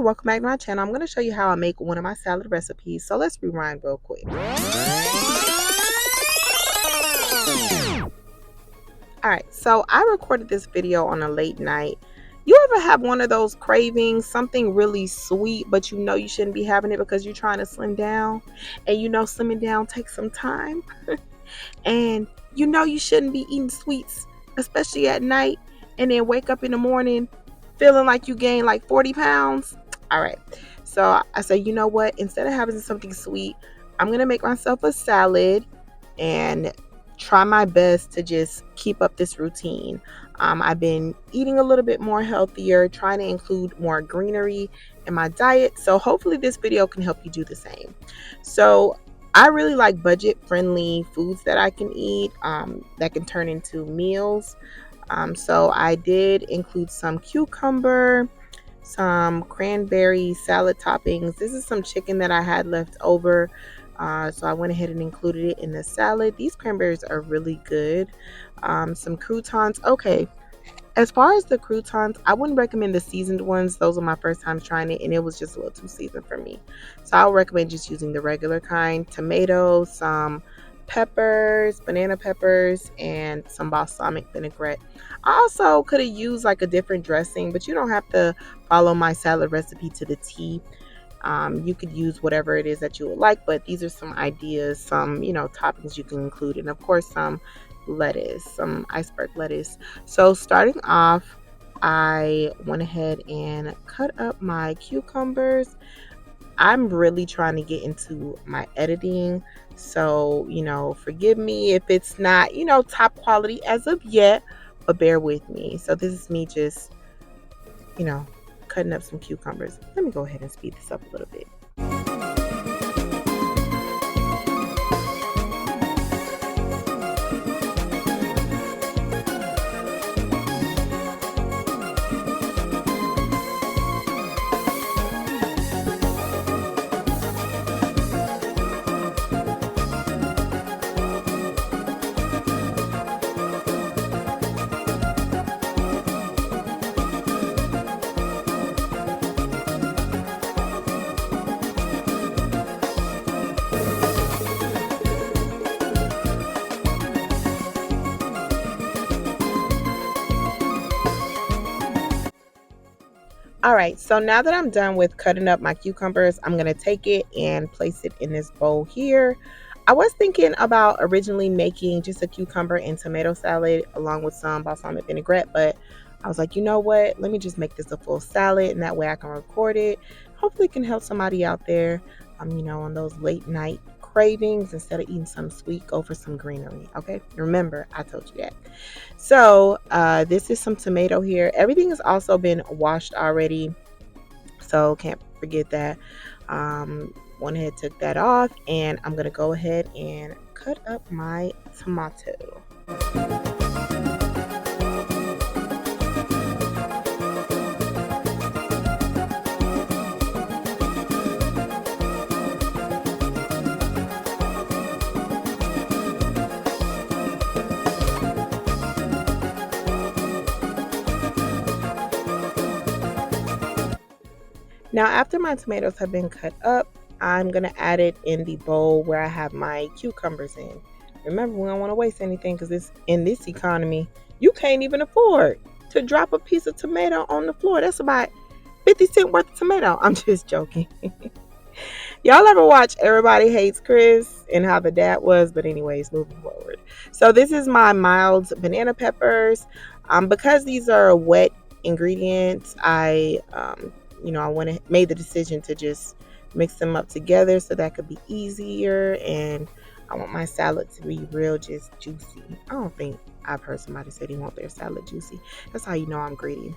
welcome back to my channel. I'm going to show you how I make one of my salad recipes. So let's rewind real quick. Alright, so I recorded this video on a late night. You ever have one of those cravings, something really sweet, but you know you shouldn't be having it because you're trying to slim down, and you know slimming down takes some time, and you know you shouldn't be eating sweets, especially at night, and then wake up in the morning feeling like you gained like 40 pounds? Alright, so I said, you know what, instead of having something sweet, I'm going to make myself a salad and try my best to just keep up this routine. I've been eating a little bit more healthier, trying to include more greenery in my diet. So hopefully this video can help you do the same. So I really like budget friendly foods that I can eat that can turn into meals. So I did include some cucumber, some cranberry salad toppings. This is some chicken that I had left over. So I went ahead and included it in the salad. These cranberries are really good. Some croutons. Okay, as far as the croutons, I wouldn't recommend the seasoned ones. Those are my first time trying it, and it was just a little too seasoned for me. So I would recommend just using the regular kind. Tomatoes, some peppers, banana peppers, and some balsamic vinaigrette. I also could have used like a different dressing, but you don't have to follow my salad recipe to the T. You could use whatever it is that you would like, but these are some ideas, some toppings you can include, and of course some lettuce, some iceberg lettuce. So starting off, I went ahead and cut up my cucumbers. I'm really trying to get into my editing, so forgive me if it's not top quality as of yet, but bear with me. So this is me just cutting up some cucumbers. Let me go ahead and speed this up a little bit. Alright, so now that I'm done with cutting up my cucumbers, I'm going to take it and place it in this bowl here. I was thinking about originally making just a cucumber and tomato salad along with some balsamic vinaigrette, but I was like, you know what, let me just make this a full salad, and that way I can record it. Hopefully it can help somebody out there, on those late night cravings. Instead of eating some sweet, go for some greenery. Okay, remember I told you that. So this is some tomato here. Everything has also been washed already, so can't forget that. Went ahead, took that off, and I'm gonna go ahead and cut up my tomato. Now, after my tomatoes have been cut up, I'm going to add it in the bowl where I have my cucumbers in. Remember, we don't want to waste anything because in this economy, you can't even afford to drop a piece of tomato on the floor. That's about 50 cents worth of tomato. I'm just joking. Y'all ever watch Everybody Hates Chris and how the dad was? But anyways, moving forward. So this is my mild banana peppers. Because these are wet ingredients, I made the decision to just mix them up together so that could be easier, and I want my salad to be real just juicy. I don't think I've heard somebody say they want their salad juicy. That's how you know I'm greedy.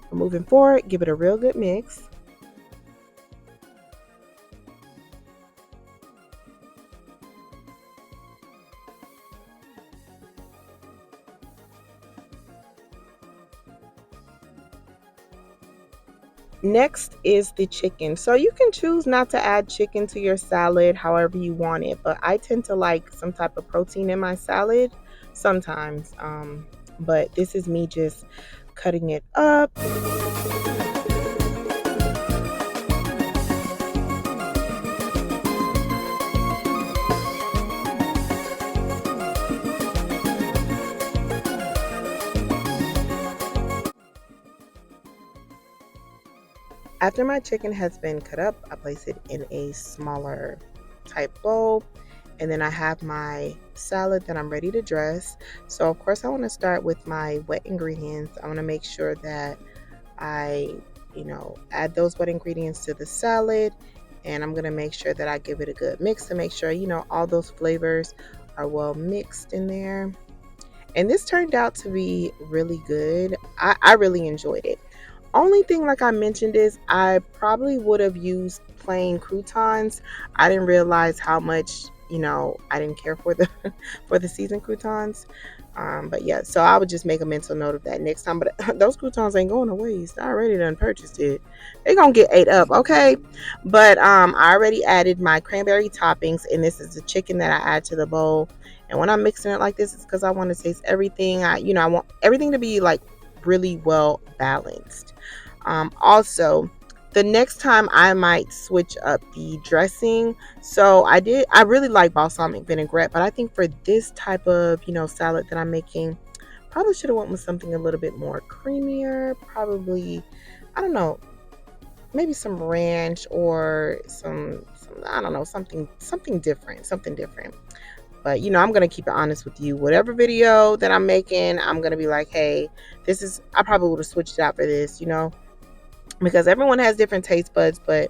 But moving forward, give it a real good mix. Next is the chicken. So you can choose not to add chicken to your salad however you want it, but I tend to like some type of protein in my salad sometimes. But this is me just cutting it up. After my chicken has been cut up, I place it in a smaller type bowl. And then I have my salad that I'm ready to dress. So of course I want to start with my wet ingredients. I want to make sure that I, add those wet ingredients to the salad. And I'm going to make sure that I give it a good mix to make sure, all those flavors are well mixed in there. And this turned out to be really good. I really enjoyed it. Only thing, like I mentioned, is I probably would have used plain croutons. I didn't realize how much, I didn't care for the for the seasoned croutons. But yeah, so I would just make a mental note of that next time. But those croutons ain't going to waste. I already done purchased it. They gonna get ate up, okay? But I already added my cranberry toppings, and this is the chicken that I add to the bowl. And when I'm mixing it like this, it's because I want to taste everything. I want everything to be like really well balanced. Also, the next time I might switch up the dressing. So I really like balsamic vinaigrette, but I think for this type of, salad that I'm making, probably should have went with something a little bit more creamier. Probably, I don't know, maybe some ranch or some I don't know, something different. But I'm gonna keep it honest with you. Whatever video that I'm making, I'm gonna be like, hey, I probably would have switched it out for this, because everyone has different taste buds, but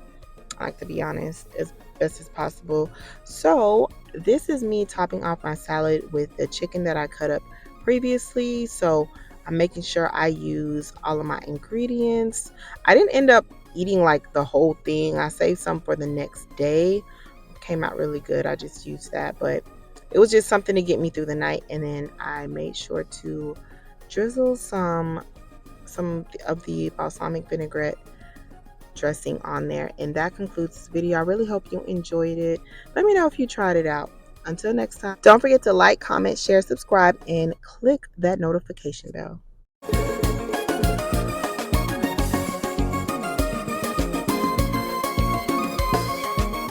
I like to be honest as best as possible. So this is me topping off my salad with the chicken that I cut up previously. So I'm making sure I use all of my ingredients. I didn't end up eating like the whole thing. I saved some for the next day. It came out really good. I just used that, but it was just something to get me through the night. And then I made sure to drizzle some of the balsamic vinaigrette dressing on there. And that concludes this video. I really hope you enjoyed it. Let me know if you tried it out. Until next time, don't forget to like, comment, share, subscribe, and click that notification bell.